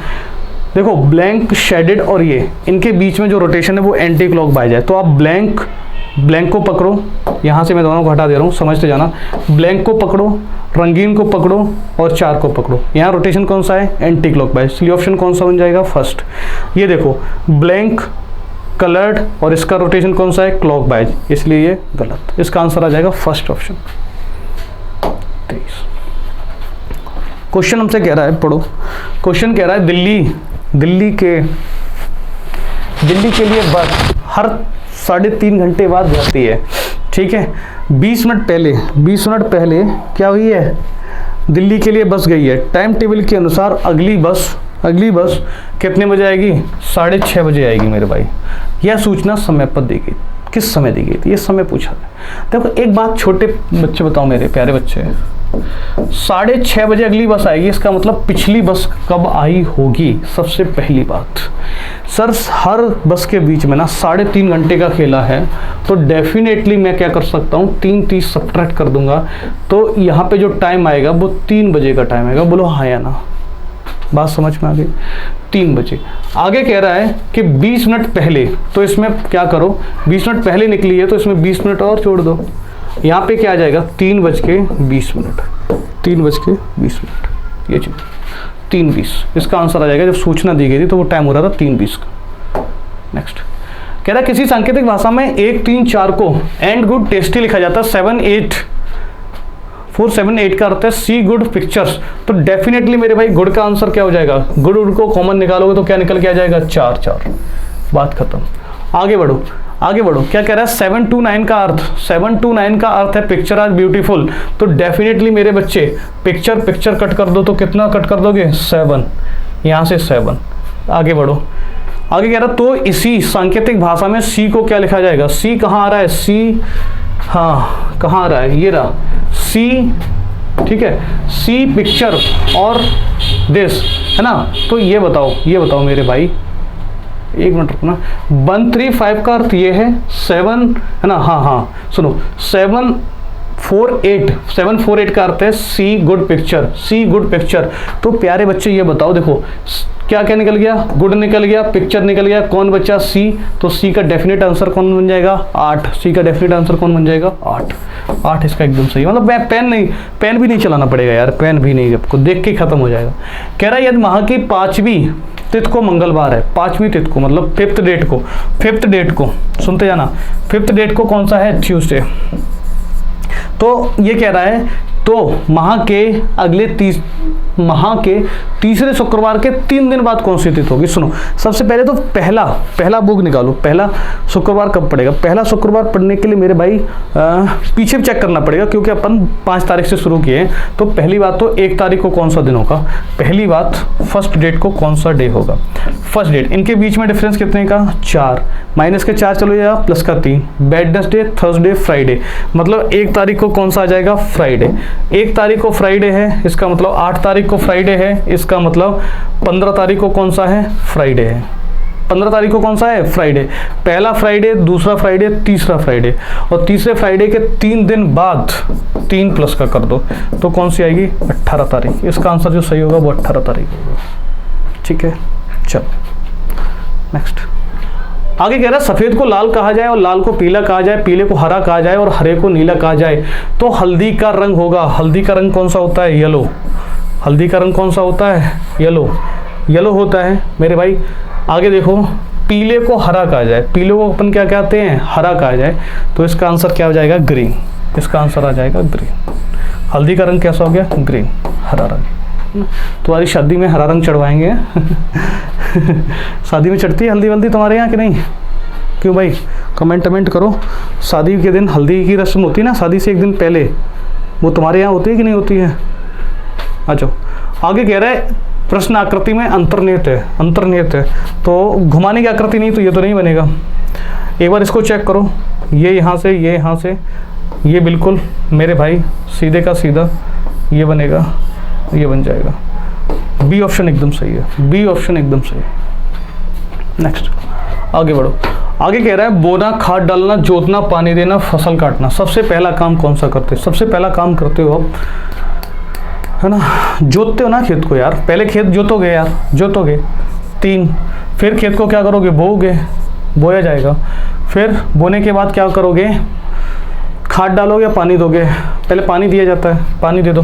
Speaker 1: देखो ब्लैंक, शेडेड और ये, इनके बीच में जो रोटेशन है वो एंटी क्लॉक वाइज है। तो आप ब्लैंक को पकड़ो, यहाँ से मैं दोनों को हटा दे रहा हूँ, समझते जाना। ब्लैंक को पकड़ो, रंगीन को पकड़ो और 4 को पकड़ो। यहाँ रोटेशन कौन सा है, एंटी क्लॉक वाइज, इसलिए ऑप्शन कौन सा बन जाएगा, फर्स्ट। ये देखो ब्लैंक, कलर्ड, और इसका रोटेशन कौन सा है, क्लॉक वाइज, इसलिए ये गलत। इसका आंसर आ जाएगा फर्स्ट ऑप्शन। 23 क्वेश्चन हमसे कह रहा है, पढ़ो। क्वेश्चन कह रहा है दिल्ली के लिए बस हर 3.5 घंटे बाद जाती है, ठीक है। 20 मिनट पहले क्या हुई है, दिल्ली के लिए बस गई है। टाइम टेबल के अनुसार अगली बस कितने बजे आएगी, 6:30 बजे आएगी मेरे भाई। यह सूचना समय पर दी गई। किस समय दी गई थी, ये समय पूछा है। देखो एक बात छोटे बच्चे बताओ, मेरे प्यारे बच्चे, 6:30 बजे अगली बस आएगी, इसका मतलब पिछली बस कब आई होगी? सबसे पहली बात सर, हर बस के बीच में ना 3.5 घंटे का खेला है, तो डेफिनेटली मैं क्या कर सकता हूँ, 3:30 सब्ट्रैक्ट कर दूंगा, तो यहाँ पे जो टाइम आएगा वो 3 बजे का टाइम आएगा। बोलो हाँ या ना, बात समझ में आ गई? 3 बजे। आगे कह रहा है कि 20 मिनट पहले, तो इसमें क्या करो, 20 मिनट पहले निकली है तो इसमें 20 मिनट और जोड़ दो, यहाँ पे क्या आ जाएगा 3:20। 3:20, ये चीज 3:20 इसका आंसर आ जाएगा। जब सूचना दी गई थी तो वो टाइम हो रहा था 3:20 का। नेक्स्ट कह रहा है किसी सांकेतिक भाषा में 1, 3, 4 को एंड गुड टेस्टी लिखा जाता है, 7, 8 4, 7, 8 का अर्थ है सी गुड पिक्चर्स। तो डेफिनेटली मेरे भाई गुड का आंसर क्या हो जाएगा, गुड को कॉमन निकालोगे तो क्या निकल के आ जाएगा 4, बात खत्म। आगे बढ़ो, क्या कह रहा है 7 to 9 का अर्थ, 7 to 9 का अर्थ है पिक्चर आर ब्यूटीफुल। तो डेफिनेटली मेरे बच्चे पिक्चर कट कर दो तो कितना कट कर दोगे, 7, यहाँ से 7। आगे बढ़ो, आगे कह रहा तो इसी सांकेतिक भाषा में सी को क्या लिखा जाएगा, सी कहाँ आ रहा है, सी, हाँ कहाँ आ रहा है, ये रहा सी, ठीक है, सी पिक्चर और दिस, है ना। तो ये बताओ मेरे भाई, एक मिनट रुकना, 135 का अर्थ ये है 7, है ना, हाँ सुनो, 748 का अर्थ है सी गुड पिक्चर। तो प्यारे बच्चे ये बताओ, देखो क्या निकल गया, गुड निकल गया, पिक्चर निकल गया, कौन बचा, सी। तो सी का डेफिनेट आंसर कौन बन जाएगा, 8। सी का डेफिनेट आंसर कौन बन जाएगा, 8 इसका एकदम सही। मतलब पेन भी नहीं चलाना पड़ेगा यार, पेन भी नहीं, आपको देख के खत्म हो जाएगा। कह रहा है यदि माह की 5वीं तिथि को मंगलवार है, 5वीं तिथि को मतलब 5th डेट को सुनते जाना, 5th डेट को कौन सा है, ट्यूसडे। तो ये कह रहा है तो माह के तीसरे शुक्रवार के 3 दिन बाद कौन सी तिथि होगी। सुनो, सबसे पहले तो पहला बुक निकालो, पहला शुक्रवार कब पड़ेगा। पहला शुक्रवार पढ़ने के लिए मेरे भाई पीछे चेक करना पड़ेगा, क्योंकि अपन 5 तारीख से शुरू किए हैं। तो पहली बात तो 1 तारीख को कौन सा दिन होगा, पहली बात फर्स्ट डेट को कौन सा डे होगा, फर्स्ट डेट। इनके बीच में डिफरेंस कितने का, 4, माइनस के 4 चलो या प्लस का 3, वेडनेसडे, थर्सडे, फ्राइडे, मतलब 1 तारीख को कौन सा आ जाएगा, फ्राइडे। 1 तारीख को फ्राइडे है, इसका मतलब 8 तारीख को फ्राइडे है, इसका मतलब 15 तारीख को कौन सा है, फ्राइडे है। 15 तारीख को कौन सा है, फ्राइडे। पहला फ्राइडे, दूसरा फ्राइडे, तीसरा फ्राइडे, और तीसरे फ्राइडे के 3 दिन बाद 3 प्लस का कर दो तो कौन सी आएगी, 18 तारीख। इसका आंसर जो सही होगा वो 18 तारीख होगा। ठीक है, चलो नेक्स्ट। आगे कह रहा है सफेद को लाल कहा जाए और लाल को पीला कहा जाए, पीले को हरा कहा जाए और हरे को नीला कहा जाए तो हल्दी का रंग होगा। हल्दी का रंग कौन सा होता है, येलो। हल्दी का रंग कौन सा होता है, येलो होता है मेरे भाई। आगे देखो, पीले को हरा कहा जाए, पीले को अपन क्या कहते हैं, हरा कहा जाए, तो इसका आंसर क्या हो जाएगा, ग्रीन। इसका आंसर आ जाएगा ग्रीन। हल्दी का रंग कैसा हो गया, ग्रीन, हरा रंग। तुम्हारी शादी में हरा रंग चढ़वाएंगे शादी में चढ़ती है हल्दी वल्दी तुम्हारे यहाँ कि नहीं, क्यों भाई, कमेंट करो। शादी के दिन हल्दी की रस्म होती है ना, शादी से 1 दिन पहले, वो तुम्हारे यहाँ होती है कि नहीं होती है। अच्छा, आगे कह रहा है प्रश्न आकृति में अंतर्निहित है, तो घुमाने की आकृति नहीं तो ये तो नहीं बनेगा। एक बार इसको चेक करो, ये यहाँ से, ये यहाँ से, ये बिल्कुल मेरे भाई सीधे का सीधा ये बनेगा, ये बन जाएगा। बी ऑप्शन एकदम सही है, बी ऑप्शन एकदम सही है। नेक्स्ट आगे बढ़ो। आगे कह रहा है बोना, खाद डालना, जोतना, पानी देना, फसल काटना। सबसे पहला काम कौन सा करते हो, सबसे पहला काम करते हो आप, है ना, जोतते हो ना खेत को यार। पहले खेत जोतोगे यार, 3, फिर खेत को क्या करोगे, बोओगे, बोया जाएगा। फिर बोने के बाद क्या करोगे, खाद डालोगे या पानी दोगे। पहले पानी दिया जाता है, पानी दे दो,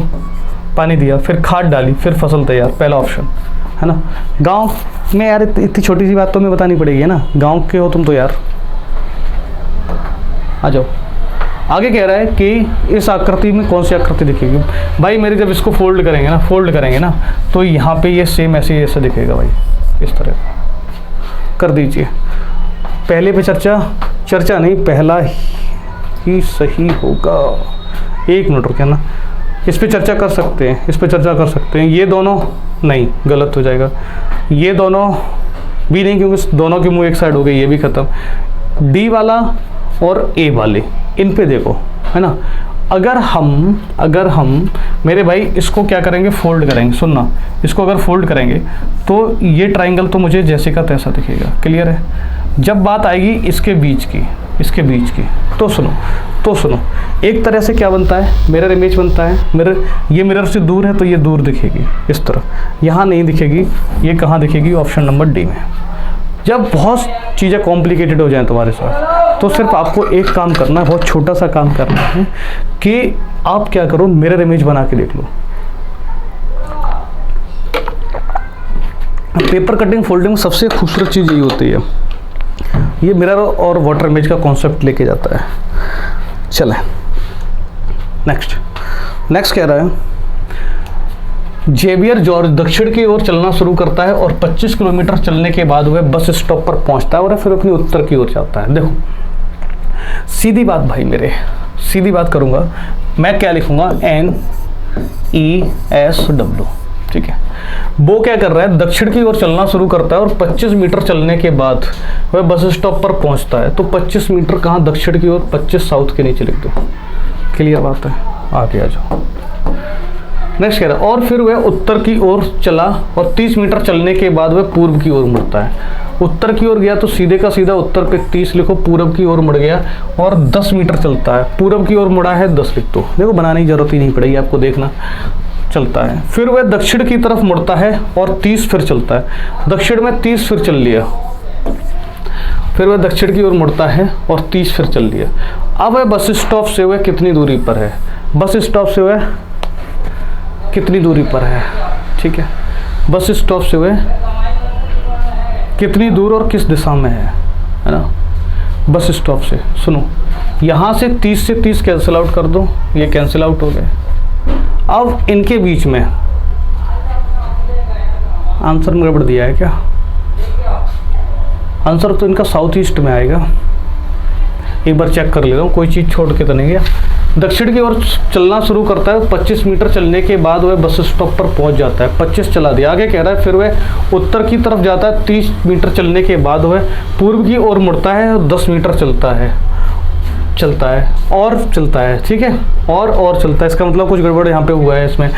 Speaker 1: पानी दिया, फिर खाद डाली, फिर फसल तैयार, पहला ऑप्शन, है ना। गांव में यार इतनी छोटी सी बात तो हमें बतानी पड़ेगी, है ना, गांव के हो तुम तो यार। आ जाओ, आगे कह रहा है कि इस आकृति में कौन सी आकृति दिखेगी। भाई मेरे जब इसको फोल्ड करेंगे ना तो यहाँ पे ये सेम ऐसे ऐसा दिखेगा भाई, इस तरह कर दीजिए। पहले पे चर्चा नहीं, पहला ही सही होगा। 1 मिनट रुकिए ना, इस पे चर्चा कर सकते हैं, ये दोनों नहीं, गलत हो जाएगा। ये दोनों भी नहीं, क्योंकि दोनों की मुँह एक साइड हो गई, ये भी खत्म। डी वाला और ए वाले, इन पे देखो, है ना। अगर हम मेरे भाई इसको क्या करेंगे, फोल्ड करेंगे, सुनना, इसको अगर फोल्ड करेंगे तो ये ट्राइंगल तो मुझे जैसे का तैसा दिखेगा, क्लियर है। जब बात आएगी इसके बीच की तो सुनो, एक तरह से क्या बनता है, मिरर इमेज बनता है। मिरर, ये मिरर से दूर है तो ये दूर दिखेगी इस तरह, यहाँ नहीं दिखेगी। ये कहाँ दिखेगी, ऑप्शन नंबर डी में। जब बहुत चीज़ें कॉम्प्लिकेटेड हो जाएं तुम्हारे साथ, तो सिर्फ आपको एक काम करना है, बहुत छोटा सा काम करना है कि आप क्या करो, मिरर इमेज बना के देख लो। पेपर कटिंग फोल्डिंग में सबसे खूबसूरत चीज़ यही होती है, ये मिरर और वाटर इमेज का कॉन्सेप्ट लेके जाता है। चलें नेक्स्ट कह रहा है, जेवियर जॉर्ज दक्षिण की ओर चलना शुरू करता है और 25 किलोमीटर चलने के बाद वह बस स्टॉप पर पहुंचता है और फिर अपनी उत्तर की ओर जाता है। देखो सीधी बात भाई, मेरे सीधी बात करूंगा मैं, क्या लिखूंगा, NESW, ठीक है। वो क्या कर रहा है, दक्षिण की ओर चलना शुरू करता है और 25 मीटर चलने के बाद वह बस स्टॉप पर पहुंचता है। तो 25 मीटर कहाँ, दक्षिण की ओर, 25 साउथ के नीचे लिख दो, क्लियर बात है। आगे आ जाओ। नेक्स्ट कह रहा है, और फिर वह उत्तर की ओर चला और 30 मीटर चलने के बाद वह पूर्व की ओर मुड़ता है। उत्तर की ओर गया तो सीधे का सीधा उत्तर पे 30 लिखो, पूरब की ओर मुड़ गया और 10 मीटर चलता है। पूरब की ओर मुड़ा है, 10 लिख दो, देखो बनाने की जरूरत ही नहीं पड़ेगी आपको, देखना चलता है। फिर वह दक्षिण की तरफ मुड़ता है और 30 फिर चलता है। दक्षिण में 30 फिर चल लिया, फिर वह दक्षिण की ओर मुड़ता है और 30 फिर चल लिया। अब वह बस स्टॉप से वह कितनी दूरी पर है, बस स्टॉप से वह कितनी दूरी पर है, ठीक है। बस स्टॉप से वह कितनी दूर और किस दिशा में है ना। बस स्टॉप से, सुनो, यहाँ से 30 से 30 कैंसिल आउट कर दो, ये कैंसिल आउट हो गए। अब इनके बीच में आंसर में गड़बड़ दिया है क्या, आंसर तो इनका साउथ ईस्ट में आएगा। एक बार चेक कर ले रहा हूँ, कोई चीज़ छोड़ के तो नहीं गया। दक्षिण की ओर चलना शुरू करता है, 25 मीटर चलने के बाद वह बस स्टॉप पर पहुंच जाता है। 25 चला दिया, आगे कह रहा है फिर वह उत्तर की तरफ जाता है। 30 मीटर चलने के बाद वह पूर्व की ओर मुड़ता है और 10 मीटर चलता है और चलता है, ठीक है, और चलता है। इसका मतलब कुछ गड़बड़ यहाँ पे हुआ है इसमें।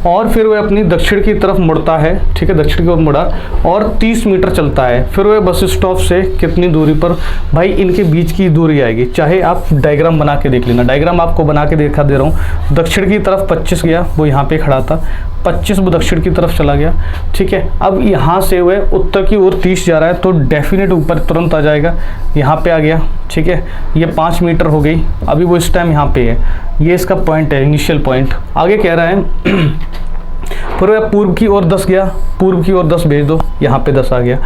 Speaker 1: और फिर वह अपनी दक्षिण की तरफ मुड़ता है, ठीक है, दक्षिण की ओर मुड़ा और 30 मीटर चलता है। फिर वह बस स्टॉप से कितनी दूरी पर, भाई इनके बीच की दूरी आएगी। चाहे आप डायग्राम बना के देख लेना, डायग्राम आपको बना के दिखा दे रहा हूँ। दक्षिण की तरफ 25 गया, वो यहाँ पे खड़ा था, 25 वो दक्षिण की तरफ चला गया, ठीक है। अब यहाँ से वह उत्तर की ओर 30 जा रहा है, तो डेफिनेट ऊपर तुरंत आ जाएगा, यहाँ पे आ गया, ठीक है। ये 5 मीटर हो गई, अभी वो इस टाइम यहाँ पे है, ये इसका पॉइंट है, इनिशियल पॉइंट। आगे कह रहा है फिर वह पूर्व की ओर 10 गया, पूर्व की ओर 10 भेज दो, यहाँ पे 10 आ गया।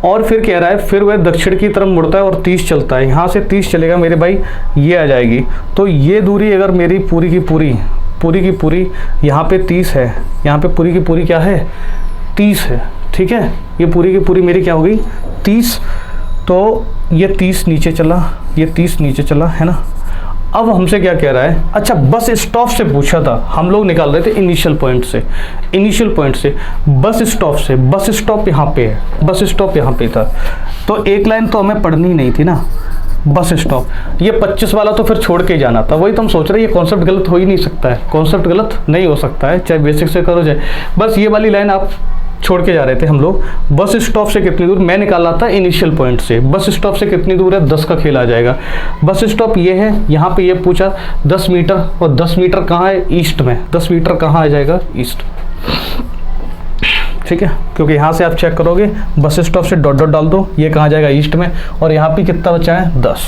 Speaker 1: और फिर कह रहा है फिर वह दक्षिण की तरफ मुड़ता है और 30 चलता है। यहाँ से 30 चलेगा मेरे भाई, ये आ जाएगी। तो ये दूरी अगर मेरी पूरी की पूरी यहाँ पे 30 है, यहाँ पे पूरी की पूरी क्या है, 30 है, ठीक है। ये पूरी की पूरी मेरी क्या हो गई, 30। तो ये 30 नीचे चला, ये 30 नीचे चला, है ना। अब हमसे क्या कह रहा है, अच्छा बस स्टॉप से पूछा था, हम लोग निकाल रहे थे इनिशियल पॉइंट से, बस स्टॉप से। बस स्टॉप यहाँ पे है, बस स्टॉप यहाँ पे था, तो एक लाइन तो हमें पढ़नी नहीं थी ना, बस स्टॉप। ये 25 वाला तो फिर छोड़ के जाना था, वही तो हम सोच रहे हैं। ये कॉन्सेप्ट गलत हो ही नहीं सकता है, कॉन्सेप्ट गलत नहीं हो सकता है, चाहे बेसिक से करो चाहे, बस ये वाली लाइन आप छोड़ के जा रहे थे हम लोग। बस स्टॉप से कितनी दूर, मैं निकाला था इनिशियल पॉइंट से, बस स्टॉप से कितनी दूर है, 10 का खेल आ जाएगा। बस स्टॉप ये है, यहाँ पे ये पूछा 10 मीटर, और 10 मीटर कहाँ है, ईस्ट में। 10 मीटर कहाँ आ जाएगा, ईस्ट, ठीक है। क्योंकि यहाँ से आप चेक करोगे, बस स्टॉप से डॉट डॉट डाल दो, ये कहाँ जाएगा, ईस्ट में, और यहाँ पे कितना बचा है, 10,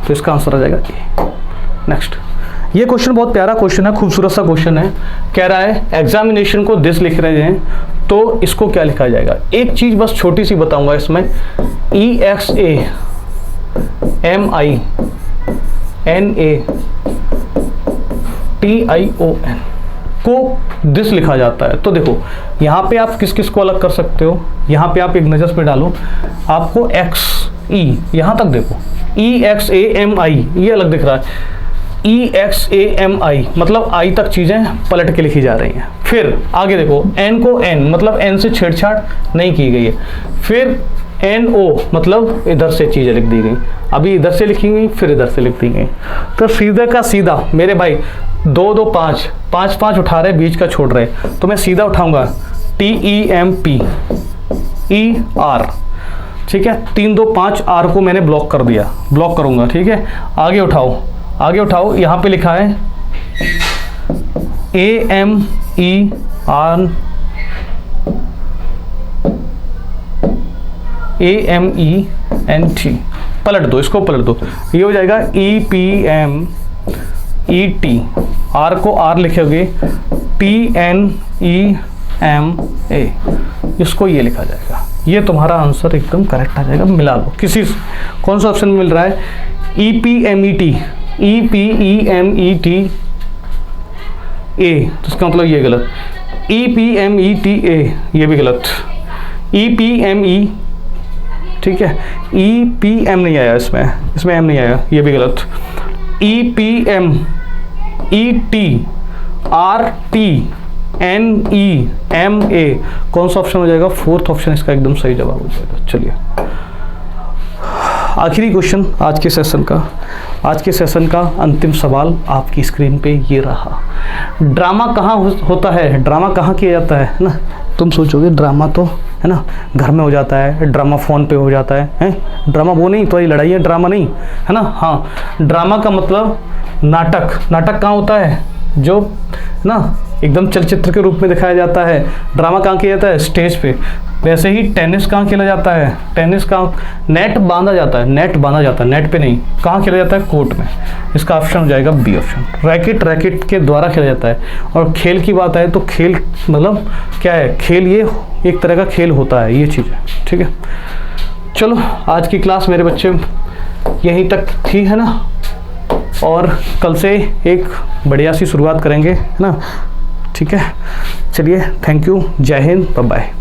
Speaker 1: तो इसका आंसर आ जाएगा ए। नेक्स्ट, ये क्वेश्चन बहुत प्यारा क्वेश्चन है, खूबसूरत सा क्वेश्चन है। कह रहा है एग्जामिनेशन को दिस लिख रहे हैं, तो इसको क्या लिखा जाएगा। एक चीज बस छोटी सी बताऊंगा इसमें, EXAMINATION को दिस लिखा जाता है। तो देखो यहाँ पे आप किस किस को अलग कर सकते हो, यहाँ पे आप एक नज़र पे डालो, आपको XE यहाँ तक देखो, EXAMI ये अलग दिख रहा है, EXAMI मतलब I तक चीज़ें पलट के लिखी जा रही हैं। फिर आगे देखो N को N मतलब N से छेड़छाड़ नहीं की गई है। फिर NO मतलब इधर से चीज़ें लिख दी गई, अभी इधर से लिखेंगे फिर इधर से लिख दी गई। तो सीधा का सीधा मेरे भाई 2 2 5 5 5 उठा रहे, बीच का छोड़ रहे, तो मैं सीधा उठाऊंगा TEMP ER, ठीक है। 3 2 5 R को मैंने ब्लॉक कर दिया, ब्लॉक करूंगा, ठीक है। आगे उठाओ, आगे उठाओ, यहाँ पे लिखा है AMENT, पलट दो, इसको पलट दो, ये हो जाएगा EPMET, R को R लिखोगे TNEMA, इसको ये लिखा जाएगा। ये तुम्हारा आंसर एकदम करेक्ट आ जाएगा। मिला लो, किसी कौन सा ऑप्शन में मिल रहा है? EPMET A, तो इसका मतलब ये गलत। EPMETA, ये भी गलत। EPME, ठीक है, EPM नहीं आया इसमें M नहीं आया, ये भी गलत। EPMETRTNEMA, कौन सा ऑप्शन हो जाएगा? फोर्थ ऑप्शन इसका एकदम सही जवाब हो जाएगा। चलिए आखिरी क्वेश्चन आज के सेशन का अंतिम सवाल आपकी स्क्रीन पे ये रहा। ड्रामा कहाँ होता है? ड्रामा कहाँ किया जाता है ना? तुम सोचोगे ड्रामा तो है ना घर में हो जाता है, ड्रामा फ़ोन पे हो जाता है? ड्रामा वो नहीं, तो ये लड़ाई है, ड्रामा नहीं है ना। हाँ, ड्रामा का मतलब नाटक। नाटक कहाँ होता है? जो ना एकदम चलचित्र के रूप में दिखाया जाता है। ड्रामा कहाँ किया जाता है? स्टेज पे। वैसे ही टेनिस कहाँ खेला जाता है? टेनिस का नेट बांधा जाता है, नेट पे नहीं। कहाँ खेला जाता है? कोर्ट में। इसका ऑप्शन हो जाएगा बी ऑप्शन। रैकेट के द्वारा खेला जाता है। और खेल की बात आए तो खेल मतलब क्या है? खेल ये एक तरह का खेल होता है, ये चीज़ है, ठीक है। चलो आज की क्लास मेरे बच्चे यहीं तक थी, है ना। और कल से एक बढ़िया सी शुरुआत करेंगे, है ना, ठीक है। चलिए, थैंक यू, जय हिंद, बाय बाय।